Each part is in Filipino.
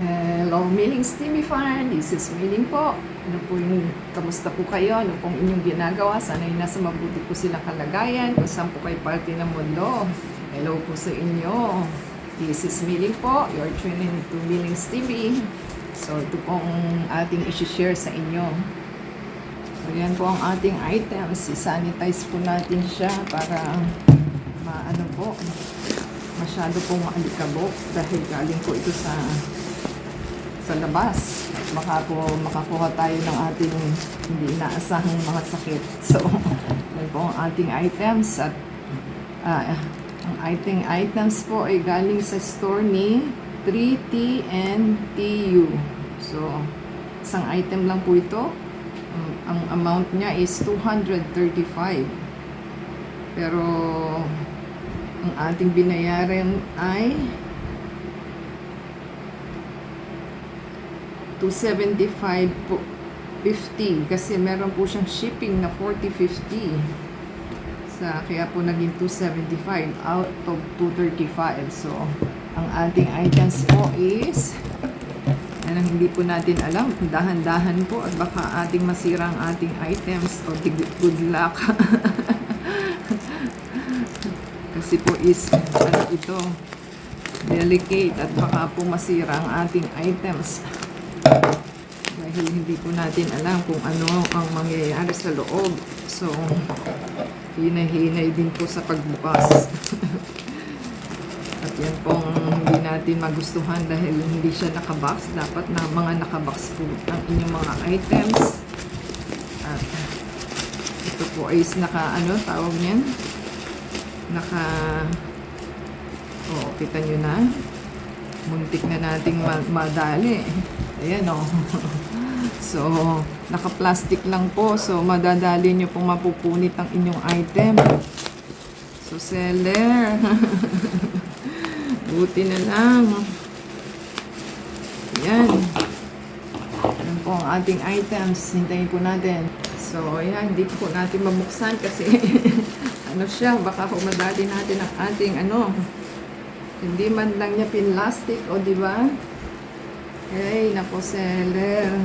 Hello, Millings TV Fan. This is Milling po. Ano po yung, kamusta po kayo? Ano pong inyong ginagawa? Sana yung nasa mabuti po silang kalagayan. Kung saan po kayo parte ng mundo. Hello po sa inyo. This is Milling po. You're tuning to Millings TV. So, ito pong ating isi-share sa inyo. So, yan po ang ating items. I-sanitize po natin siya para maano po, masyado pong maalikabok dahil galing po ito sa labas. Baka po makakuha tayo ng ating hindi inaasahang mga sakit. So, yan po ang ating items. At ang ating items po ay galing sa store ni 3T and TU. So, isang item lang po ito. Ang amount niya is 235. Pero ang ating binayaran ay 275.50 kasi meron po siyang shipping na 40.50 kaya po naging 275 out of 235. So ang ating items po is yan ang hindi po natin alam, dahan-dahan po at baka ating masira ang ating items o good luck. Kasi po is ano ito, delicate at baka po masira ang ating items dahil hindi po natin alam kung ano ang mangyayari sa loob. So, hinay-hinay din po sa pagbukas. At yan pong hindi natin magustuhan dahil hindi siya nakabox. Dapat na mga nakabox po ang inyong mga items. At ito po ay tawag niyan? Kita nyo na. Muntik na nating madali. Ayan o. So, naka-plastic lang po. So, madadali nyo pong mapupunit ang inyong item. So, seller. Buti na lang. Ayan. Ayan po ang ating items. Hintayin po natin. So, ayan. Hindi po natin mabuksan kasi ano siya. Baka madali natin ang ating hindi man lang niya pinlastic, o diba? Hey, nako seller.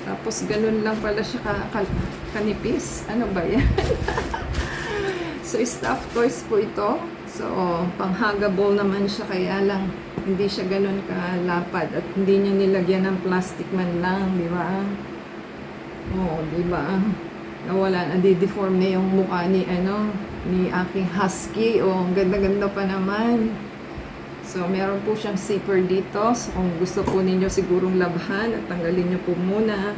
Tapos ganun lang pala siya kanipis. Ano ba yan? So, stuffed toys po ito. So, pang-huggable naman siya, kaya lang hindi siya ganun kalapad at hindi niya nilagyan ng plastic man lang, di ba? Oo, di ba? Nawala, nadi-deform na yung mukha ni aking husky. Ang ganda-ganda pa naman. So, meron po siyang zipper dito. So, kung gusto po ninyo sigurong labhan at tanggalin nyo po muna.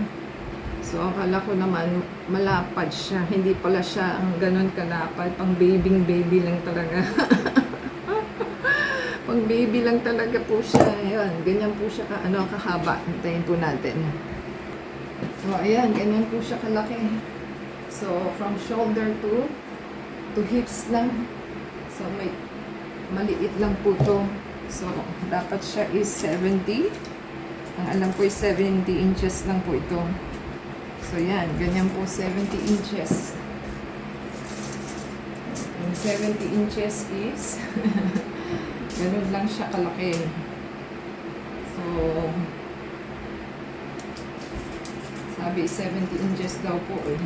So, akala ko naman malapad siya. Hindi pala siya ang ganun kalapad. Pang baby lang talaga. Pang baby lang talaga po siya. Ayan, ganyan po siya kahaba. Hintayin po natin. So, ayan, ganyan po siya kalaki. So, from shoulder to hips lang. So, may maliit lang po to. So, dapat siya is 70. Ang alam ko is 70 inches lang po ito. So, yan. Ganyan po 70 inches. Yung 70 inches is ganun lang siya kalaki. So, sabi 70 inches daw po eh.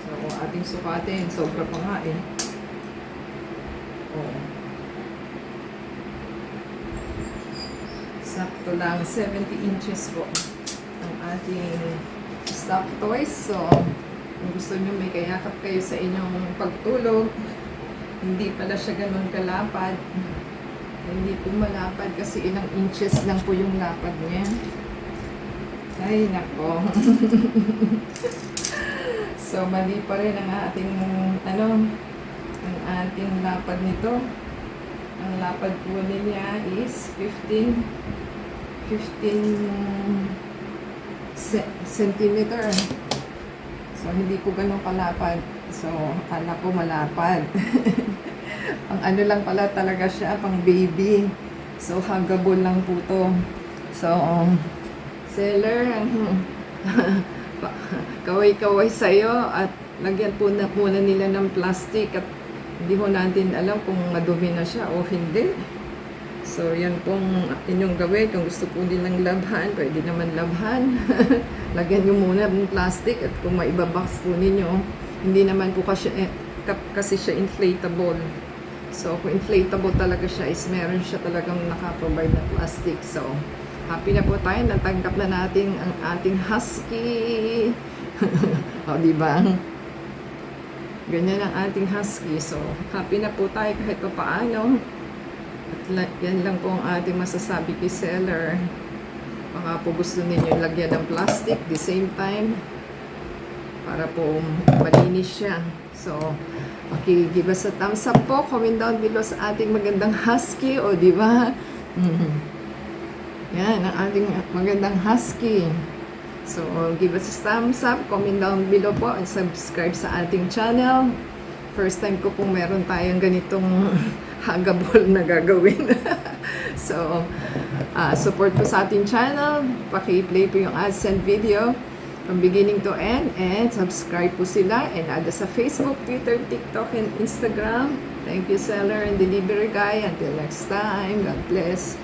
So, ating sukatin. Sobra pa nga eh. Sakto lang, 70 inches po ang ating stuffed toys. So, kung gusto nyo may kayakap kayo sa inyong pagtulog, hindi pala siya ganun kalapad. Hindi po malapad kasi ilang inches lang po yung lapad niya. Ay, nako. So, mali pa rin ang ating, ang ating lapad nito. Ang lapad po niya is 15 centimeter. So, hindi po ganun kalapad. So, akala ko malapad. Ang lang pala talaga siya, pang baby. So, huggable lang po to. So, seller, kaway-kaway sa'yo at lagyan po na muna nila ng plastic at hindi ho natin alam kung madumi na siya o hindi. So, yan pong inyong gawin. Kung gusto po nilang labhan, pwede naman labhan. Lagyan nyo muna ng plastic at kung maibabox po ninyo, hindi naman po kasi siya inflatable. So, kung inflatable talaga siya, is meron siya talagang nakaprovide na plastic. So, happy na po tayo. Natanggap na natin ang ating husky. O, diba? Ganyan ang ating husky. So, happy na po tayo kahit pa paano. At yan lang po ang ating masasabi kay seller. Baka po gusto ninyo lagyan ng plastic the same time para po malinis siya. So, give us a thumbs up po. Comment down below sa ating magandang husky. O, di ba? Yan, ang ating magandang husky. So, give us a thumbs up. Comment down below po and subscribe sa ating channel. First time ko pong meron tayong ganitong hagabol na gagawin. So, support po sa ating channel. Paki-play po yung AdSense video from beginning to end. And subscribe po sila. And add sa Facebook, Twitter, TikTok, and Instagram. Thank you, seller and delivery guy. Until next time, God bless.